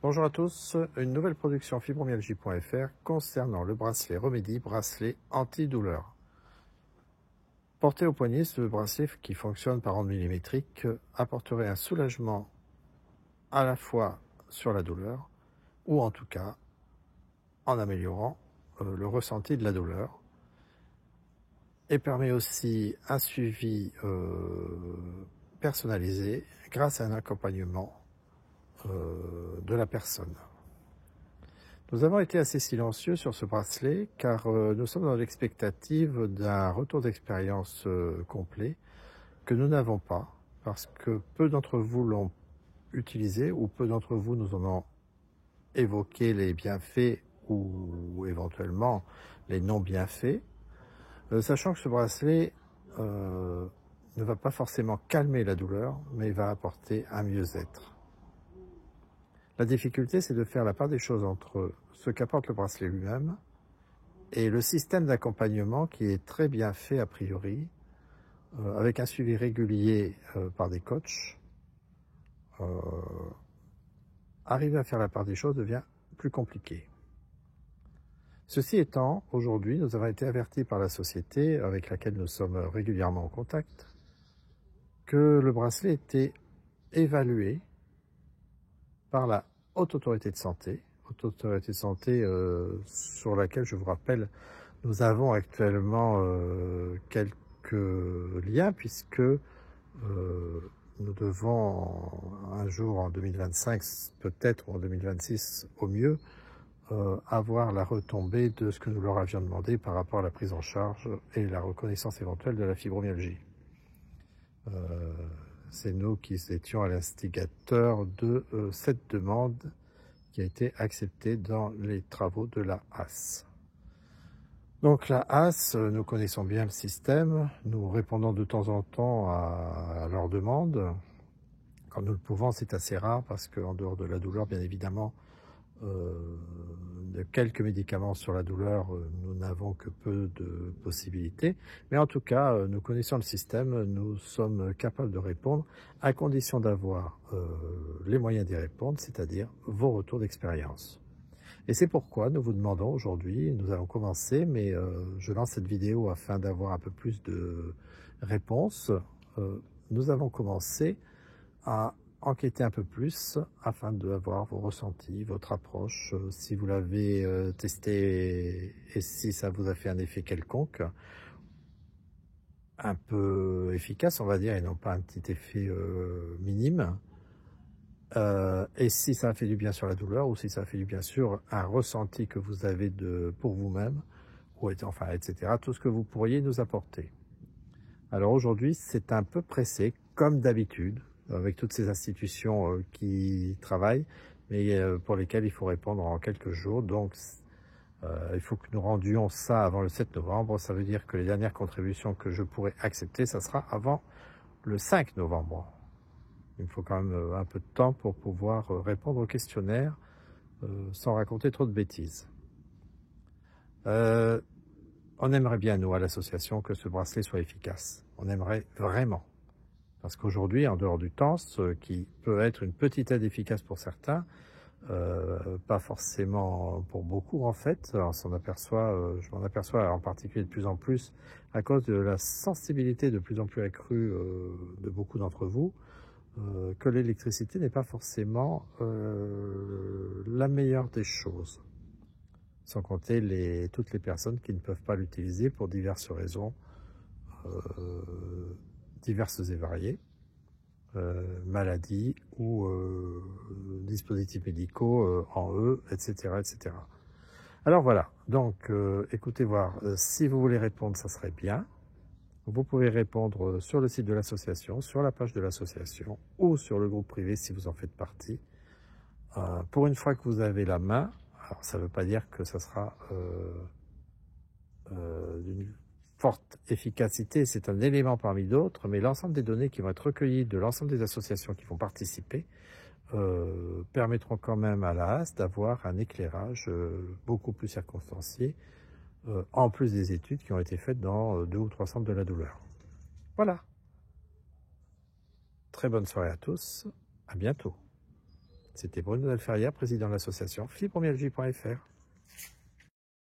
Bonjour à tous, une nouvelle production fibromyalgie.fr concernant le bracelet Remedy, bracelet antidouleur. Porté au poignet, ce bracelet qui fonctionne par onde millimétrique apporterait un soulagement à la fois sur la douleur ou en tout cas en améliorant le ressenti de la douleur et permet aussi un suivi personnalisé grâce à un accompagnement de la personne. Nous avons été assez silencieux sur ce bracelet car nous sommes dans l'expectative d'un retour d'expérience complet que nous n'avons pas parce que peu d'entre vous l'ont utilisé ou peu d'entre vous nous en ont évoqué les bienfaits ou éventuellement les non-bienfaits, sachant que ce bracelet ne va pas forcément calmer la douleur mais va apporter un mieux-être. La difficulté, c'est de faire la part des choses entre ce qu'apporte le bracelet lui-même et le système d'accompagnement qui est très bien fait a priori, avec un suivi régulier par des coachs. Arriver à faire la part des choses devient plus compliqué. Ceci étant, aujourd'hui, nous avons été avertis par la société avec laquelle nous sommes régulièrement en contact que le bracelet était évalué par la Haute Autorité de Santé, sur laquelle, je vous rappelle, nous avons actuellement quelques liens puisque nous devons un jour en 2025, peut-être en 2026 au mieux, avoir la retombée de ce que nous leur avions demandé par rapport à la prise en charge et la reconnaissance éventuelle de la fibromyalgie. C'est nous qui étions à l'instigateur de cette demande qui a été acceptée dans les travaux de la HAS. Donc la HAS, nous connaissons bien le système, nous répondons de temps en temps à leurs demandes. Quand nous le pouvons, c'est assez rare parce qu'en dehors de la douleur, bien évidemment, de quelques médicaments sur la douleur, nous n'avons que peu de possibilités. Mais en tout cas, nous connaissons le système, nous sommes capables de répondre à condition d'avoir les moyens d'y répondre, c'est-à-dire vos retours d'expérience. Et c'est pourquoi nous vous demandons aujourd'hui, nous allons commencer, mais je lance cette vidéo afin d'avoir un peu plus de réponses. Nous allons commencer à enquêter un peu plus afin d'avoir vos ressentis, votre approche, si vous l'avez testé et si ça vous a fait un effet quelconque, un peu efficace on va dire et non pas un petit effet minime, et si ça a fait du bien sur la douleur ou si ça a fait du bien sur un ressenti que vous avez pour vous-même, ou enfin etc. Tout ce que vous pourriez nous apporter. Alors aujourd'hui c'est un peu pressé comme d'habitude, avec toutes ces institutions qui travaillent, mais pour lesquelles il faut répondre en quelques jours. Donc, il faut que nous rendions ça avant le 7 novembre. Ça veut dire que les dernières contributions que je pourrai accepter, ça sera avant le 5 novembre. Il me faut quand même un peu de temps pour pouvoir répondre au questionnaire sans raconter trop de bêtises. On aimerait bien, nous, à l'association, que ce bracelet soit efficace. On aimerait vraiment. Parce qu'aujourd'hui, en dehors du temps, ce qui peut être une petite aide efficace pour certains, pas forcément pour beaucoup en fait, on s'en aperçoit, je m'en aperçois en particulier de plus en plus à cause de la sensibilité de plus en plus accrue de beaucoup d'entre vous, que l'électricité n'est pas forcément la meilleure des choses. Sans compter toutes les personnes qui ne peuvent pas l'utiliser pour diverses raisons, diverses et variées, maladies ou dispositifs médicaux en eux, etc., etc. Alors voilà, donc écoutez voir, si vous voulez répondre, ça serait bien. Vous pouvez répondre sur le site de l'association, sur la page de l'association ou sur le groupe privé si vous en faites partie. Pour une fois que vous avez la main, alors ça ne veut pas dire que ça sera d'une forte efficacité, c'est un élément parmi d'autres, mais l'ensemble des données qui vont être recueillies de l'ensemble des associations qui vont participer permettront quand même à la HAS d'avoir un éclairage beaucoup plus circonstancié, en plus des études qui ont été faites dans 2 ou 3 centres de la douleur. Voilà. Très bonne soirée à tous, à bientôt. C'était Bruno Delferrière, président de l'association fibromyalgie.fr.